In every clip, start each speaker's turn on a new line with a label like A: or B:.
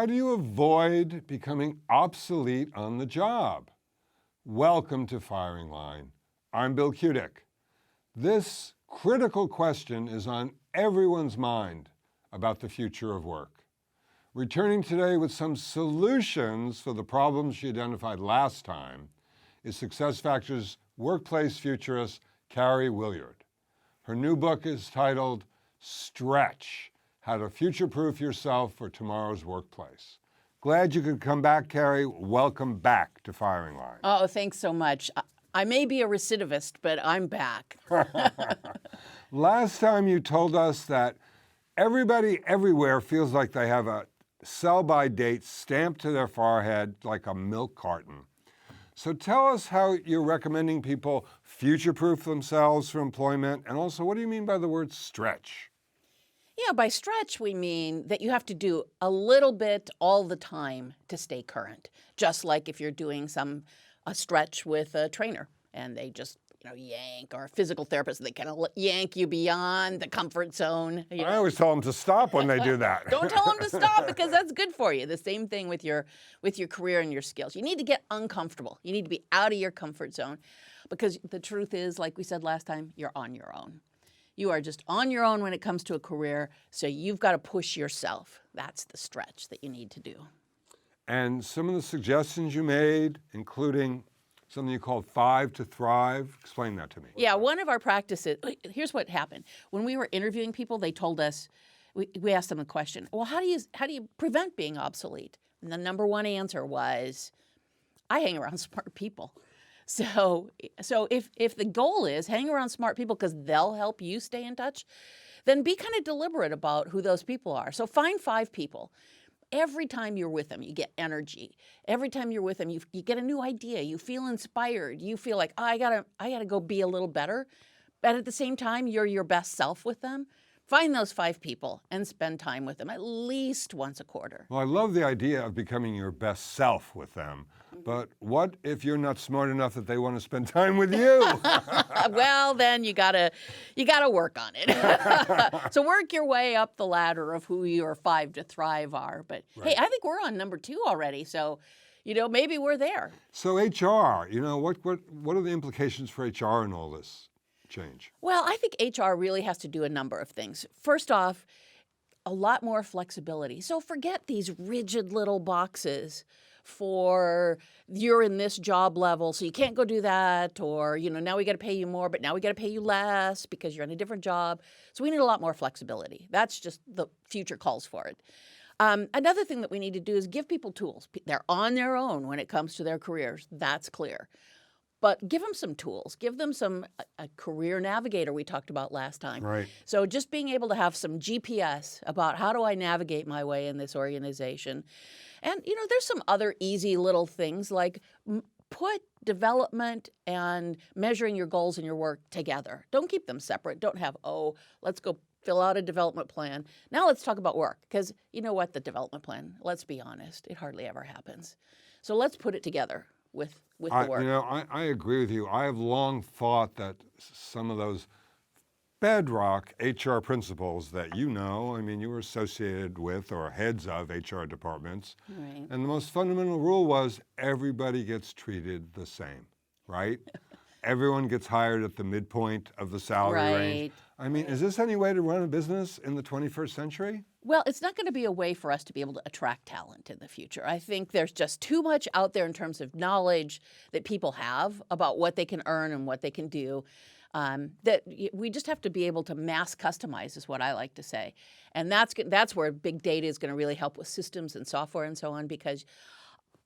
A: How do you avoid becoming obsolete on the job? Welcome to Firing Line. I'm Bill Kutik. This critical question is on everyone's mind about the future of work. Returning today with some solutions for the problems she identified last time is SuccessFactors workplace futurist Karie Willyerd. Her new book is titled Stretch: How to Future-Proof Yourself for Tomorrow's Workplace. Glad you could come back, Karie. Welcome back to Firing Line.
B: Oh, thanks so much. I may be a recidivist, but I'm back.
A: Last time you told us that everybody everywhere feels like they have a sell-by date stamped to their forehead like a milk carton. So tell us how you're recommending people future-proof themselves for employment, and also what do you mean by the word stretch?
B: Yeah, by stretch, we mean that you have to do a little bit all the time to stay current. Just like if you're doing a stretch with a trainer and they just yank, or a physical therapist, they kind of yank you beyond the comfort zone.
A: I always tell them to stop when they do that.
B: Don't tell them to stop, because that's good for you. The same thing with your career and your skills. You need to get uncomfortable. You need to be out of your comfort zone, because the truth is, like we said last time, you're on your own. You are just on your own when it comes to a career, so you've got to push yourself. That's the stretch that you need to do.
A: And some of the suggestions you made, including something you called 5 to Thrive. Explain that to me.
B: Yeah, one of our practices, here's what happened. When we were interviewing people, they told us, we asked them a question, well, how do you prevent being obsolete? And the number one answer was, I hang around smart people. So if the goal is hang around smart people because they'll help you stay in touch, then be kind of deliberate about who those people are. So find 5 people. Every time you're with them, you get energy. Every time you're with them, you get a new idea. You feel inspired. You feel like, oh, I gotta go be a little better. But at the same time, you're your best self with them. Find those 5 people and spend time with them at least once a quarter.
A: Well, I love the idea of becoming your best self with them. But what if you're not smart enough that they want to spend time with you?
B: Well, then you gotta work on it. So work your way up the ladder of who your 5 to Thrive are. But right. Hey, I think we're on number 2 already. So, maybe we're there.
A: So HR, what are the implications for HR in all this change?
B: Well, I think HR really has to do a number of things. First off, a lot more flexibility. So forget these rigid little boxes for you're in this job level, so you can't go do that, or now we got to pay you more, but now we got to pay you less because you're in a different job. So we need a lot more flexibility. That's just the future calls for it. Another thing that we need to do is give people tools. They're on their own when it comes to their careers. That's clear. But give them some tools. Give them a career navigator we talked about last time.
A: Right.
B: So just being able to have some GPS about how do I navigate my way in this organization. And, there's some other easy little things like put development and measuring your goals and your work together. Don't keep them separate. Don't have, let's go fill out a development plan. Now let's talk about work, because you know what, the development plan, let's be honest, it hardly ever happens. So let's put it together with the work.
A: I agree with you. I have long thought that some of those bedrock HR principles that you were associated with or heads of HR departments.
B: Right. And
A: the most fundamental rule was everybody gets treated the same, right? Everyone gets hired at the midpoint of the salary range. Is this any way to run a business in the 21st century?
B: Well, it's not going to be a way for us to be able to attract talent in the future. I think there's just too much out there in terms of knowledge that people have about what they can earn and what they can do, that we just have to be able to mass customize, is what I like to say. And that's where big data is going to really help with systems and software and so on, because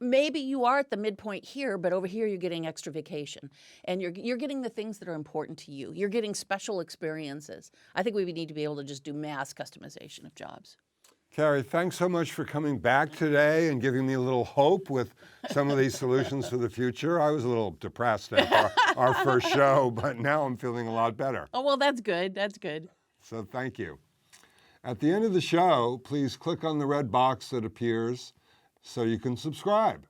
B: maybe you are at the midpoint here, but over here you're getting extra vacation, and you're getting the things that are important to you. You're getting special experiences. I think we would need to be able to just do mass customization of jobs.
A: Karie, thanks so much for coming back today and giving me a little hope with some of these solutions for the future. I was a little depressed after our first show, but now I'm feeling a lot better.
B: Oh, well, that's good. That's good.
A: So thank you. At the end of the show, please click on the red box that appears so you can subscribe.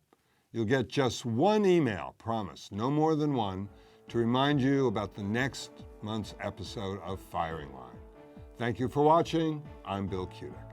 A: You'll get just one email, promise, no more than one, to remind you about the next month's episode of Firing Line. Thank you for watching. I'm Bill Kutik.